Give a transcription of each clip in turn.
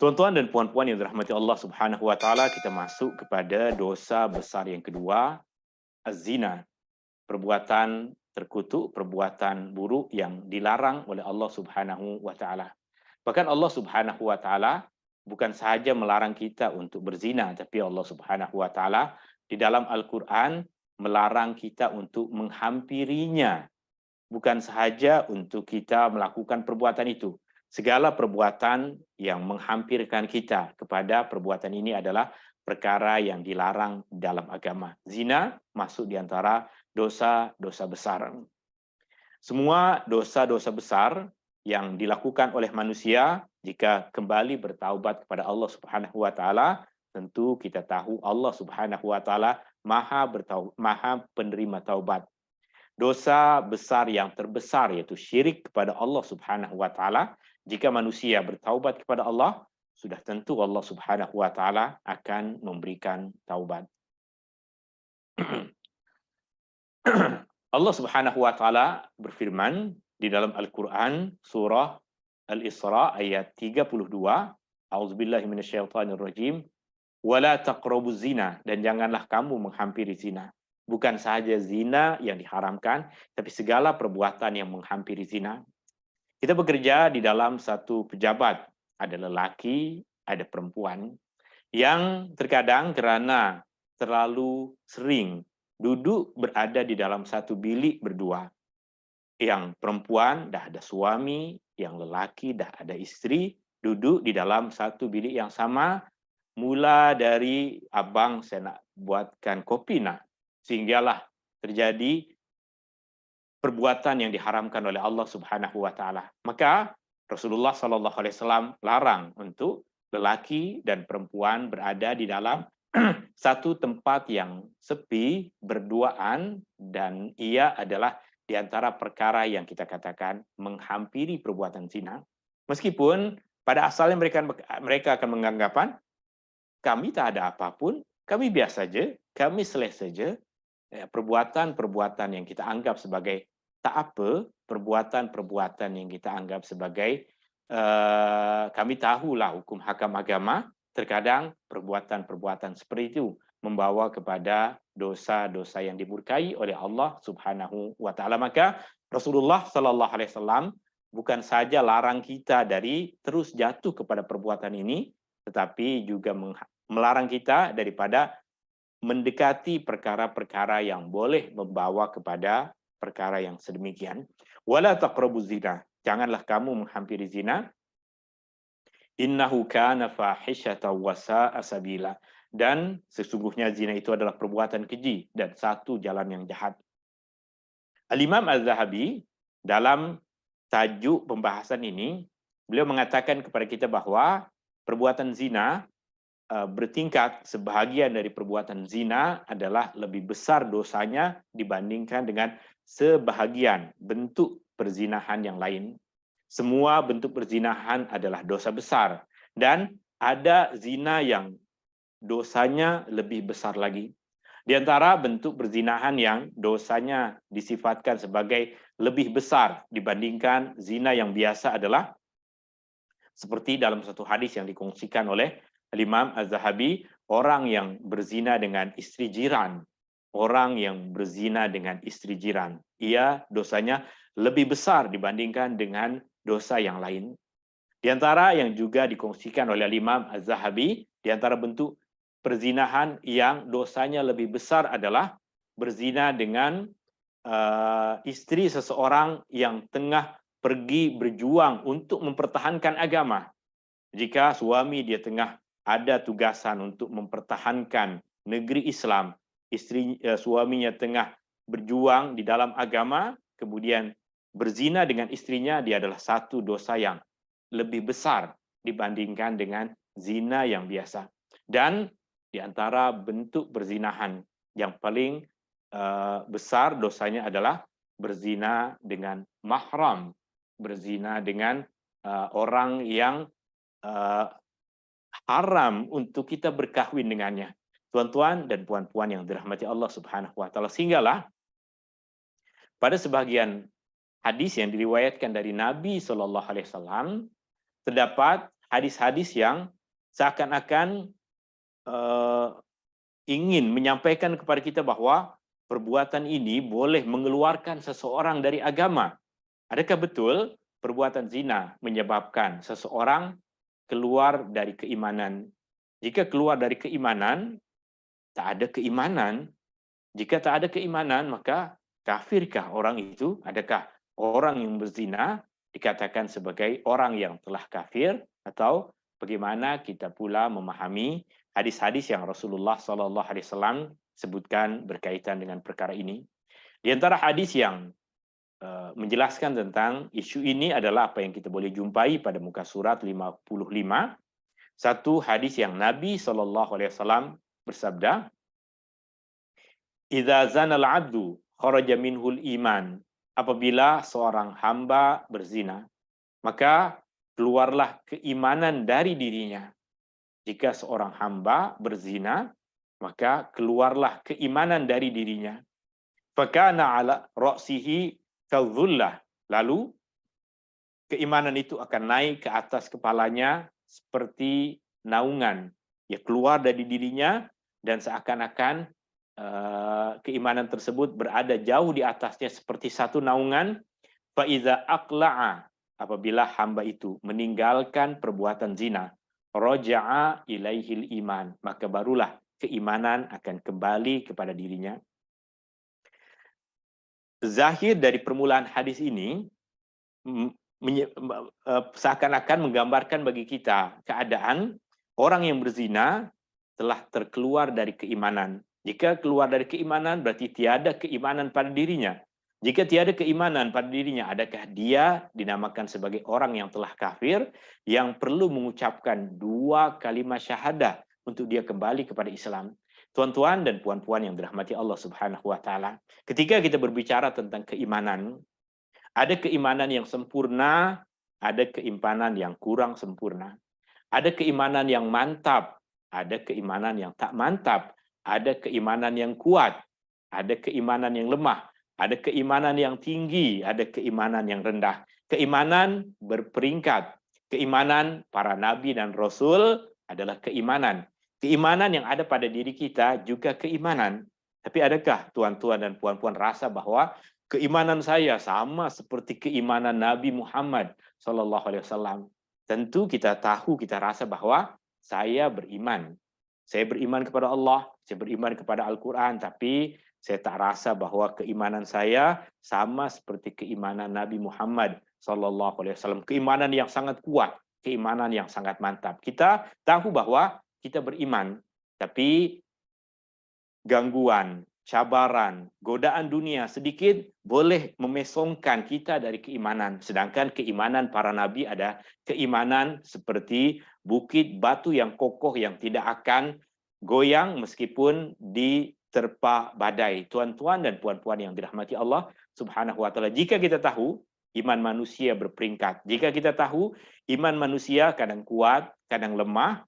Tuan-tuan dan puan-puan yang dirahmati Allah Subhanahu wa taala, kita masuk kepada dosa besar yang kedua, az-zina, perbuatan terkutuk, perbuatan buruk yang dilarang oleh Allah Subhanahu wa taala. Bahkan Allah Subhanahu wa taala bukan sahaja melarang kita untuk berzina, tapi Allah Subhanahu wa taala di dalam Al-Qur'an melarang kita untuk menghampirinya. Bukan sahaja untuk kita melakukan perbuatan itu. Segala perbuatan yang menghampirkan kita kepada perbuatan ini adalah perkara yang dilarang dalam agama. Zina masuk di antara dosa-dosa besar. Semua dosa-dosa besar yang dilakukan oleh manusia jika kembali bertaubat kepada Allah Subhanahu wa taala, tentu kita tahu Allah Subhanahu wa taala Maha penerima taubat. Dosa besar yang terbesar yaitu syirik kepada Allah Subhanahu wa taala, jika manusia bertaubat kepada Allah, sudah tentu Allah Subhanahu wa taala akan memberikan taubat. Allah Subhanahu wa taala berfirman di dalam Al-Qur'an surah Al-Isra ayat 32, A'udzubillahi minasyaitonirrajim, wala taqrabuz zina, dan janganlah kamu menghampiri zina. Bukan sahaja zina yang diharamkan, tapi segala perbuatan yang menghampiri zina. Kita bekerja di dalam satu pejabat, ada lelaki, ada perempuan, yang terkadang karena terlalu sering duduk berada di dalam satu bilik berdua. Yang perempuan dah ada suami, yang lelaki dah ada istri, duduk di dalam satu bilik yang sama, mula dari abang saya nak buatkan kopi nak, sehinggalah terjadi perbuatan yang diharamkan oleh Allah Subhanahu wa taala. Maka Rasulullah sallallahu alaihi wasallam larang untuk lelaki dan perempuan berada di dalam satu tempat yang sepi berduaan, dan ia adalah di antara perkara yang kita katakan menghampiri perbuatan zina. Meskipun pada asalnya mereka akan menganggapan kami tak ada apapun, kami biasa saja, kami selesa saja. Perbuatan-perbuatan yang kita anggap sebagai tak apa, perbuatan-perbuatan yang kita anggap sebagai kami tahulah hukum hakam agama, terkadang perbuatan-perbuatan seperti itu membawa kepada dosa-dosa yang dimurkai oleh Allah Subhanahu wa taala. Maka Rasulullah sallallahu alaihi wasallam bukan saja larang kita dari terus jatuh kepada perbuatan ini, tetapi juga melarang kita daripada mendekati perkara-perkara yang boleh membawa kepada perkara yang sedemikian. Wala taqrabuz zina, janganlah kamu menghampiri zina. Innahu kana fahishatan wa sa'a sabila, dan sesungguhnya zina itu adalah perbuatan keji dan satu jalan yang jahat. Al-Imam Az-Zahabi dalam tajuk pembahasan ini, beliau mengatakan kepada kita bahwa perbuatan zina bertingkat. Sebahagian dari perbuatan zina adalah lebih besar dosanya dibandingkan dengan sebahagian bentuk perzinahan yang lain. Semua bentuk perzinahan adalah dosa besar, dan ada zina yang dosanya lebih besar lagi. Di antara bentuk perzinahan yang dosanya disifatkan sebagai lebih besar dibandingkan zina yang biasa adalah seperti dalam satu hadis yang dikongsikan oleh Imam Az-Zahabi, orang yang berzina dengan istri jiran, orang yang berzina dengan istri jiran, ia dosanya lebih besar dibandingkan dengan dosa yang lain. Di antara yang juga dikongsikan oleh Imam Az-Zahabi, di antara bentuk perzinahan yang dosanya lebih besar adalah berzina dengan istri seseorang yang tengah pergi berjuang untuk mempertahankan agama. Jika suami dia tengah ada tugasan untuk mempertahankan negeri Islam, suaminya tengah berjuang di dalam agama, kemudian berzina dengan istrinya, dia adalah satu dosa yang lebih besar dibandingkan dengan zina yang biasa. Dan di antara bentuk perzinahan yang paling besar dosanya adalah berzina dengan mahram, berzina dengan orang yang haram untuk kita berkahwin dengannya. Tuan-tuan dan puan-puan yang dirahmati Allah Subhanahu wa taala, sehinggalah pada sebagian hadis yang diriwayatkan dari Nabi sallallahu alaihi wasallam terdapat hadis-hadis yang seakan-akan ingin menyampaikan kepada kita bahwa perbuatan ini boleh mengeluarkan seseorang dari agama. Adakah betul perbuatan zina menyebabkan seseorang keluar dari keimanan? Jika keluar dari keimanan, tak ada keimanan. Jika tak ada keimanan, maka kafirkah orang itu? Adakah orang yang berzina dikatakan sebagai orang yang telah kafir? Atau bagaimana kita pula memahami hadis-hadis yang Rasulullah SAW sebutkan berkaitan dengan perkara ini? Di antara hadis yang menjelaskan tentang isu ini adalah apa yang kita boleh jumpai pada muka surat 55. Satu hadis yang Nabi SAW bersabda, "Idza zanal 'abdu kharaja minhul iman." Apabila seorang hamba berzina, maka keluarlah keimanan dari dirinya. Jika seorang hamba berzina, maka keluarlah keimanan dari dirinya. Fakana 'ala ra'sihi kadhullah. Lalu keimanan itu akan naik ke atas kepalanya seperti naungan. Ya, keluar dari dirinya dan seakan-akan keimanan tersebut berada jauh di atasnya seperti satu naungan. Faiza aqla'a, apabila hamba itu meninggalkan perbuatan zina, roja'a ilaihil iman, maka barulah keimanan akan kembali kepada dirinya. Zahir dari permulaan hadis ini seakan-akan menggambarkan bagi kita keadaan orang yang berzina telah terkeluar dari keimanan. Jika keluar dari keimanan, berarti tiada keimanan pada dirinya. Jika tiada keimanan pada dirinya, adakah dia dinamakan sebagai orang yang telah kafir, yang perlu mengucapkan 2 kalimat syahadah untuk dia kembali kepada Islam? Tuan-tuan dan puan-puan yang dirahmati Allah Subhanahu wa taala, ketika kita berbicara tentang keimanan, ada keimanan yang sempurna, ada keimanan yang kurang sempurna. Ada keimanan yang mantap, ada keimanan yang tak mantap. Ada keimanan yang kuat, ada keimanan yang lemah, ada keimanan yang tinggi, ada keimanan yang rendah. Keimanan berperingkat. Keimanan para nabi dan rasul adalah keimanan. Keimanan yang ada pada diri kita juga keimanan. Tapi adakah tuan-tuan dan puan-puan rasa bahwa keimanan saya sama seperti keimanan Nabi Muhammad SAW? Tentu kita tahu, kita rasa bahwa saya beriman. Saya beriman kepada Allah, saya beriman kepada Al-Quran, tapi saya tak rasa bahwa keimanan saya sama seperti keimanan Nabi Muhammad SAW. Keimanan yang sangat kuat, keimanan yang sangat mantap. Kita tahu bahwa kita beriman, tapi gangguan, cabaran, godaan dunia sedikit boleh memesongkan kita dari keimanan. Sedangkan keimanan para nabi ada keimanan seperti bukit batu yang kokoh yang tidak akan goyang meskipun diterpa badai. Tuan-tuan dan puan-puan yang dirahmati Allah Subhanahu wa taala, jika kita tahu iman manusia berperingkat, jika kita tahu iman manusia kadang kuat, kadang lemah,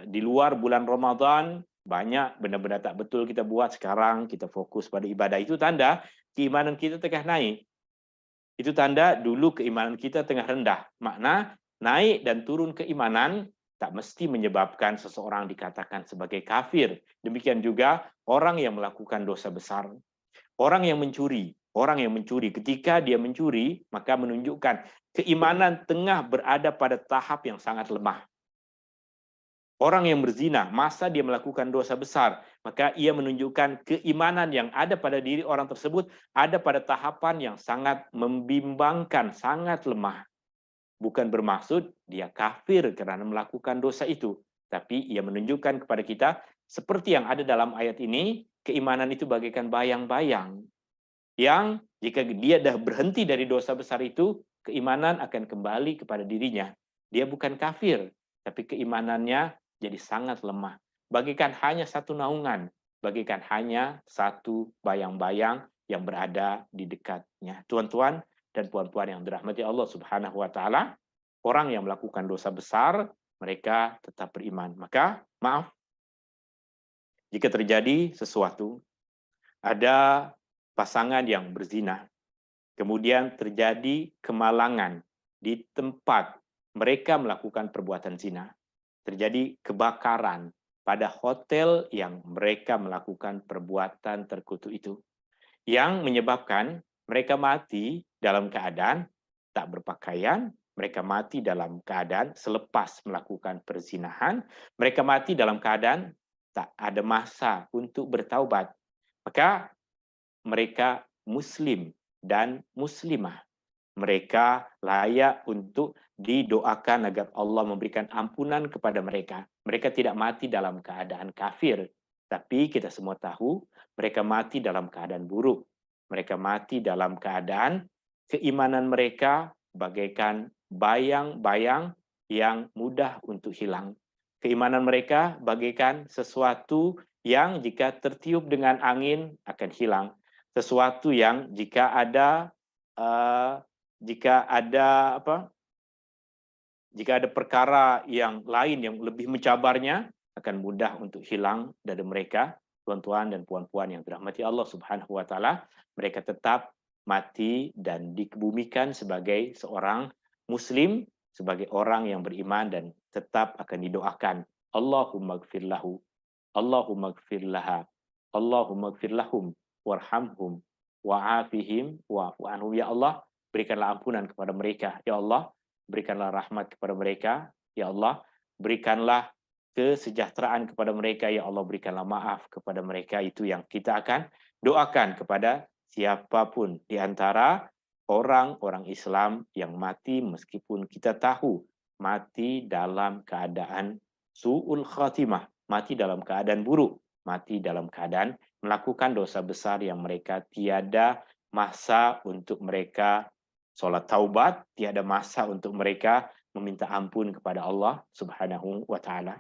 di luar bulan Ramadan banyak benda-benda tak betul kita buat, sekarang kita fokus pada ibadah, itu tanda keimanan kita tengah naik. Itu tanda dulu keimanan kita tengah rendah. Makna naik dan turun keimanan tak mesti menyebabkan seseorang dikatakan sebagai kafir. Demikian juga orang yang melakukan dosa besar. Orang yang mencuri ketika dia mencuri, maka menunjukkan keimanan tengah berada pada tahap yang sangat lemah. Orang yang berzina, masa dia melakukan dosa besar, maka ia menunjukkan keimanan yang ada pada diri orang tersebut ada pada tahapan yang sangat membimbangkan, sangat lemah. Bukan bermaksud dia kafir karena melakukan dosa itu, tapi ia menunjukkan kepada kita seperti yang ada dalam ayat ini, keimanan itu bagaikan bayang-bayang yang jika dia dah berhenti dari dosa besar itu, keimanan akan kembali kepada dirinya. Dia bukan kafir, tapi keimanannya jadi sangat lemah. Bagaikan hanya satu naungan, bagaikan hanya satu bayang-bayang yang berada di dekatnya. Tuan-tuan dan puan-puan yang dirahmati Allah Subhanahu wa taala, orang yang melakukan dosa besar, mereka tetap beriman. Maka, maaf, jika terjadi sesuatu, ada pasangan yang berzina, kemudian terjadi kemalangan di tempat mereka melakukan perbuatan zina. Terjadi kebakaran pada hotel yang mereka melakukan perbuatan terkutuk itu, yang menyebabkan mereka mati dalam keadaan tak berpakaian, mereka mati dalam keadaan selepas melakukan perzinahan, mereka mati dalam keadaan tak ada masa untuk bertaubat. Maka mereka muslim dan muslimah. Mereka layak untuk didoakan agar Allah memberikan ampunan kepada mereka. Mereka tidak mati dalam keadaan kafir, tapi kita semua tahu mereka mati dalam keadaan buruk. Mereka mati dalam keadaan keimanan mereka bagaikan bayang-bayang yang mudah untuk hilang. Keimanan mereka bagaikan sesuatu yang jika tertiup dengan angin akan hilang. Sesuatu yang jika ada jika ada perkara yang lain yang lebih mencabarnya, akan mudah untuk hilang dari mereka. Tuan-tuan dan puan-puan yang dirahmati Allah Subhanahu wa taala, mereka tetap mati dan dikebumikan sebagai seorang muslim, sebagai orang yang beriman, dan tetap akan didoakan, Allahumma gfir lahu, Allahumma gfir laha, Allahumma gfir lahum warhamhum wa'afihim wa'fu anhum. Ya Allah, berikanlah ampunan kepada mereka. Ya Allah, berikanlah rahmat kepada mereka. Ya Allah, berikanlah kesejahteraan kepada mereka. Ya Allah, berikanlah maaf kepada mereka. Itu yang kita akan doakan kepada siapapun di antara orang-orang Islam yang mati, meskipun kita tahu mati dalam keadaan su'ul khatimah, mati dalam keadaan buruk, mati dalam keadaan melakukan dosa besar yang mereka tiada masa untuk mereka sholat taubat, tiada masa untuk mereka meminta ampun kepada Allah Subhanahu wa taala.